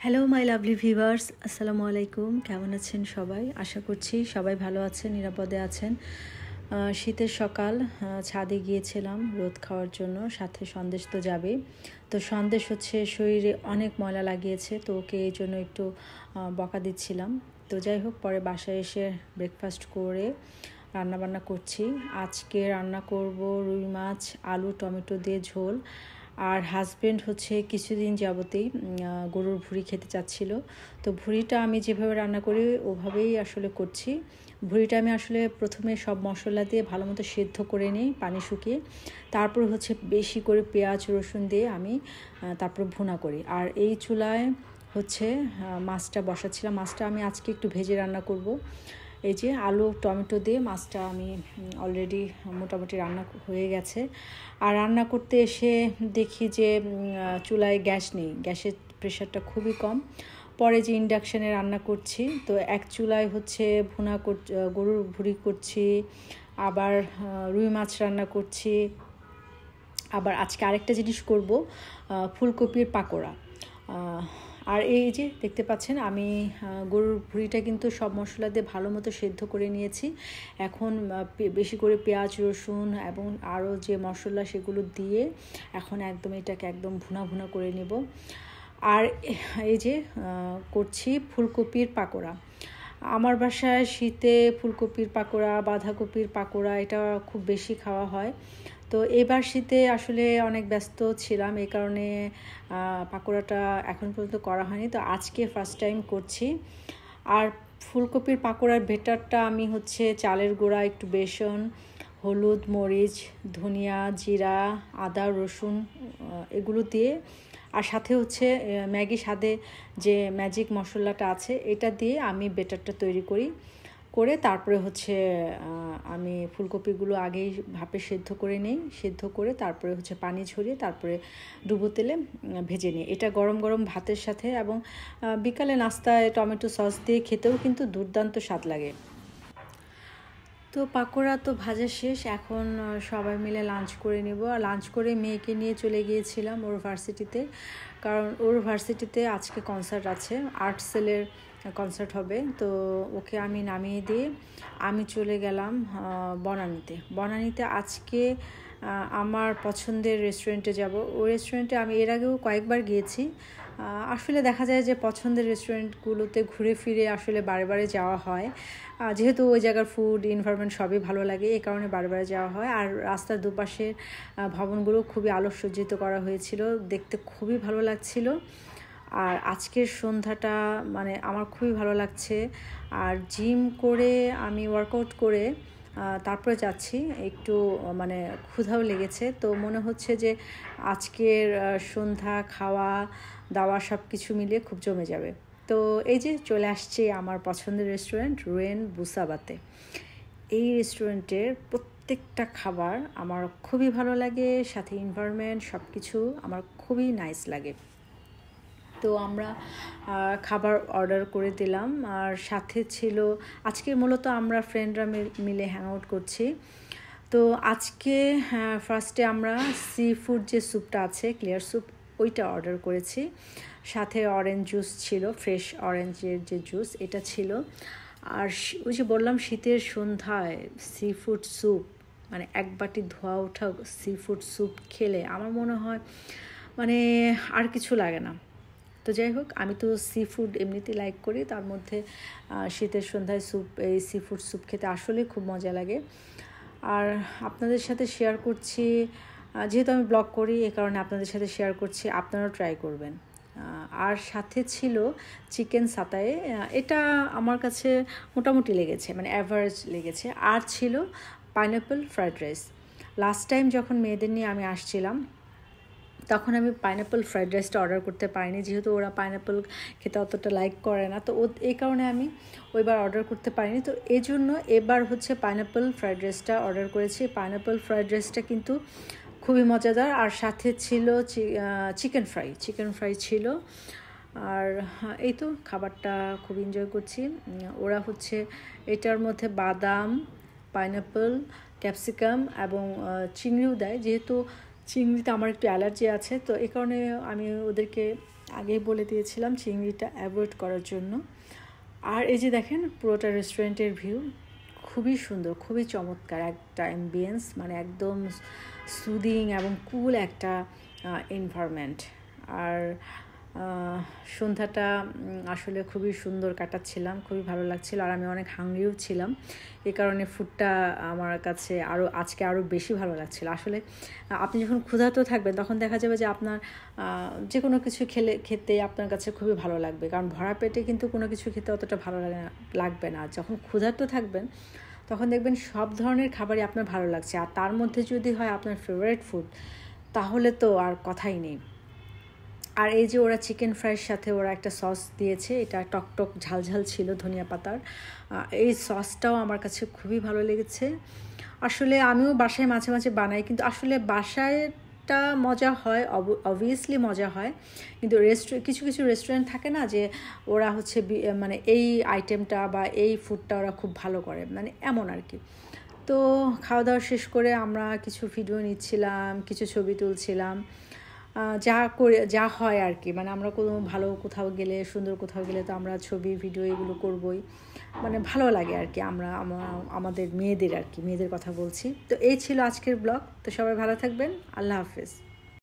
Hello my lovely viewers, আসসালামু আলাইকুম। কেমন আছেন সবাই? আশা করছি সবাই ভালো আছেন, নিরাপদে আছেন। শীতের সকাল, ছাদে গিয়েছিলাম রোদ খাওয়ার জন্য, সাথে সন্দেশ তো যাবেই। তো সন্দেশ হচ্ছে শরীরে অনেক ময়লা লাগিয়েছে, তো ওকে এই জন্য একটু বকা দিচ্ছিলাম। তো যাই হোক, পরে বাসায় এসে ব্রেকফাস্ট করে রান্নাবান্না করছি। আজকে রান্না করব রুই মাছ, আলু টমেটো দিয়ে ঝোল। আর হাজব্যান্ড হচ্ছে কিছুদিন যাবতেই গরুর ভুঁড়ি খেতে চাচ্ছিল। তো ভুঁড়িটা আমি যেভাবে রান্না করি ওভাবেই আসলে করছি। ভুঁড়িটা আমি আসলে প্রথমে সব মশলা দিয়ে ভালো মতো সেদ্ধ করে নিই পানি শুকিয়ে, তারপর হচ্ছে বেশি করে পেঁয়াজ রসুন দিয়ে আমি তারপর ভুনা করি। আর এই চুলায় হচ্ছে মাছটা বসাচ্ছিলাম। মাছটা আমি আজকে একটু ভেজে রান্না করব। এই যে আলু টমেটো দিয়ে মাছটা আমি অলরেডি মোটামুটি রান্না হয়ে গেছে। আর রান্না করতে এসে দেখি যে চুলায় গ্যাস নেই, গ্যাসের প্রেশারটা খুবই কম। পরে যে ইন্ডাকশানে রান্না করছি, তো এক চুলায় হচ্ছে গরুর ভুঁড়ি করছি, আবার রুই মাছ রান্না করছি, আবার আজকে আরেকটা জিনিস করব, ফুলকপির পাকোড়া। আর এই যে দেখতে পাচ্ছেন আমি গরুর ভুঁড়িটা কিন্তু সব মশলা দিয়ে ভালো মতো সেদ্ধ করে নিয়েছি। এখন বেশি করে পেঁয়াজ রসুন এবং আরও যে মশলা সেগুলো দিয়ে এখন একদম এটাকে একদম ভুনা ভুনা করে নেব। আর এই যে করছি ফুলকপির পাকোড়া। আমার বাসায় শীতে ফুলকপির পাকোড়া, বাঁধাকপির পাকোড়া এটা খুব বেশি খাওয়া হয়। তো এবার শীতে আসলে অনেক ব্যস্ত ছিলাম, এই কারণে পাকোড়াটা এখন পর্যন্ত করা হয়নি। তো আজকে ফার্স্ট টাইম করছি। আর ফুলকপির পাকোড়ার বেটারটা আমি হচ্ছে চালের গুঁড়া, একটু বেসন, হলুদ, মরিচ, ধনিয়া, জিরা, আদা, রসুন এগুলো দিয়ে, আর সাথে হচ্ছে ম্যাগি স্বাদে যে ম্যাজিক মশলাটা আছে এটা দিয়ে আমি বেটারটা তৈরি করে তারপরে হচ্ছে আমি ফুলকপিগুলো আগেই ভাপে সেদ্ধ করে নিই। সেদ্ধ করে তারপরে হচ্ছে পানি ঝরিয়ে তারপরে ডুবো তেলে ভেজে নিই। এটা গরম গরম ভাতের সাথে এবং বিকালে নাস্তায় টমেটো সস দিয়ে খেতেও কিন্তু দুর্দান্ত স্বাদ লাগে। তো পাকোড়া তো ভাজা শেষ, এখন সবাই মিলে লাঞ্চ করে নেব। আর লাঞ্চ করে মেয়েকে নিয়ে চলে গিয়েছিলাম ওর ভার্সিটিতে, কারণ ওর ভার্সিটিতে আজকে কনসার্ট আছে, আর্ট সেলের কনসার্ট হবে। তো ওকে আমি নামিয়ে দিয়ে আমি চলে গেলাম বনানীতে আজকে আমার পছন্দের রেস্টুরেন্টে যাব। ওই রেস্টুরেন্টে আমি এর আগেও কয়েকবার গিয়েছি। আসলে দেখা যায় যে পছন্দের রেস্টুরেন্টগুলোতে ঘুরে ফিরে আসলে বারে বারে যাওয়া হয়, যেহেতু ওই জায়গার ফুড এনভায়রনমেন্ট সবই ভালো লাগে, এই কারণে বারে বারে যাওয়া হয়। আর রাস্তার দুপাশের ভবনগুলো খুবই আলোকসজ্জিত করা হয়েছিল, দেখতে খুবই ভালো লাগছিল। আর আজকের সন্ধ্যাটা মানে আমার খুবই ভালো লাগছে। আর জিম করে আমি ওয়ার্কআউট করে তারপরে যাচ্ছি, একটু মানে ক্ষুধাও লেগেছে, তো মনে হচ্ছে যে আজকের সন্ধ্যা খাওয়া দাওয়া সব কিছু মিলিয়ে খুব জমে যাবে। তো এই যে চলে আসছি আমার পছন্দের রেস্টুরেন্ট রুয়েন বুসাবাতে। এই রেস্টুরেন্টের প্রত্যেকটা খাবার আমার খুবই ভালো লাগে, সাথে এনভায়রনমেন্ট সব কিছু আমার খুবই নাইস লাগে। তো আমরা খাবার অর্ডার করে দিলাম, আর সাথে ছিল আজকে মূলত আমরা ফ্রেন্ডরা মিলে হ্যাং আউট করছি। তো আজকে ফার্স্টে আমরা সি ফুড যে স্যুপটা আছে, ক্লিয়ার স্যুপ, ওইটা অর্ডার করেছি। সাথে অরেঞ্জ জুস ছিল, ফ্রেশ অরেঞ্জের যে জুস এটা ছিল। আর ওই যে বললাম শীতের সন্ধ্যায় সি ফুড স্যুপ, মানে এক বাটি ধোয়া ওঠা সি ফুড স্যুপ খেলে আমার মনে হয় মানে আর কিছু লাগে না। তো যাই হোক, আমি তো সি ফুড এমনিতেই লাইক করি, তার মধ্যে শীতের সন্ধ্যায় এই সি ফুড স্যুপ খেতে আসলে খুব মজা লাগে। আর আপনাদের সাথে শেয়ার করছি, যেহেতু আমি ব্লগ করি এ কারণে আপনাদের সাথে শেয়ার করছি, আপনারাও ট্রাই করবেন। আর সাথে ছিল চিকেন সাতায়ে, এটা আমার কাছে মোটামুটি লেগেছে, মানে অ্যাভারেজ লেগেছে। আর ছিল pineapple fried rice. Last time যখন মেয়েদের নিয়ে আমি আসছিলাম তখন আমি পাইনঅ্যাপল ফ্রাইড রাইসটা অর্ডার করতে পারিনি, যেহেতু ওরা পাইনঅ্যাপল খেতে অতটা লাইক করে না, তো এই কারণে আমি ওইবার অর্ডার করতে পারিনি। তো এই জন্য এবার হচ্ছে পাইনঅ্যাপল ফ্রাইড রাইসটা অর্ডার করেছি। পাইনঅ্যাপল ফ্রাইড রাইসটা কিন্তু খুবই মজাদার। আর সাথে ছিল চিকেন ফ্রাই ছিল। আর এই তো খাবারটা খুব এনজয় করছি। ওরা হচ্ছে এটার মধ্যে বাদাম, পাইনঅ্যাপল, ক্যাপসিকাম এবং চিংড়িও দেয়। যেহেতু চিংড়িতে আমার একটু অ্যালার্জি আছে, তো এই কারণে আমি ওদেরকে আগেই বলে দিয়েছিলাম চিংড়িটা অ্যাভয়েড করার জন্য। আর এই যে দেখেন পুরোটা রেস্টুরেন্টের ভিউ খুবই সুন্দর, খুবই চমৎকার একটা অ্যাম্বিয়েন্স, মানে একদম সুদিং এবং কুল একটা এনভায়রনমেন্ট। আর সন্ধ্যাটা আসলে খুবই সুন্দর কাটাচ্ছিলাম, খুবই ভালো লাগছিল। আর আমি অনেক হাংরিও ছিলাম, এই কারণে ফুডটা আমার কাছে আজকে আরও বেশি ভালো লাগছিল। আসলে আপনি যখন ক্ষুধার্ত থাকবেন তখন দেখা যাবে যে আপনার যে কোনো কিছু খেতে আপনার কাছে খুবই ভালো লাগবে, কারণ ভরা পেটে কিন্তু কোনো কিছু খেতে অতটা ভালো লাগবে না। যখন ক্ষুধার্ত থাকবেন তখন দেখবেন সব ধরনের খাবারই আপনার ভালো লাগছে, আর তার মধ্যে যদি হয় আপনার ফেভারিট ফুড, তাহলে তো আর কথাই নেই। আর এই যে ওরা চিকেন ফ্রাইয়ের সাথে ওরা একটা সস দিয়েছে, এটা টকটক ঝালঝাল ছিল ধনিয়া পাতার। এই সসটাও আমার কাছে খুবই ভালো লেগেছে। আসলে আমিও বাসায় মাঝে মাঝে বানাই, কিন্তু আসলে বাসায়টা মজা হয়, অবভিয়াসলি মজা হয়, কিন্তু কিছু কিছু রেস্টুরেন্ট থাকে না যে ওরা হচ্ছে মানে এই আইটেমটা বা এই ফুডটা ওরা খুব ভালো করে, মানে এমন আর কি। তো খাওয়া দাওয়া শেষ করে আমরা কিছু ভিডিও নিচ্ছিলাম, কিছু ছবি তুলছিলাম, যা হয় আর কি। মানে আমরা কোনো ভালো কোথাও গেলে, সুন্দর কোথাও গেলে তো আমরা ছবি ভিডিও এগুলো করবই, মানে ভালো লাগে আর কি। আমাদের মেয়েদের আর কি, মেয়েদের কথা বলছি। তো এই ছিল আজকের ব্লগ। তো সবাই ভালো থাকবেন, আল্লাহ হাফেজ।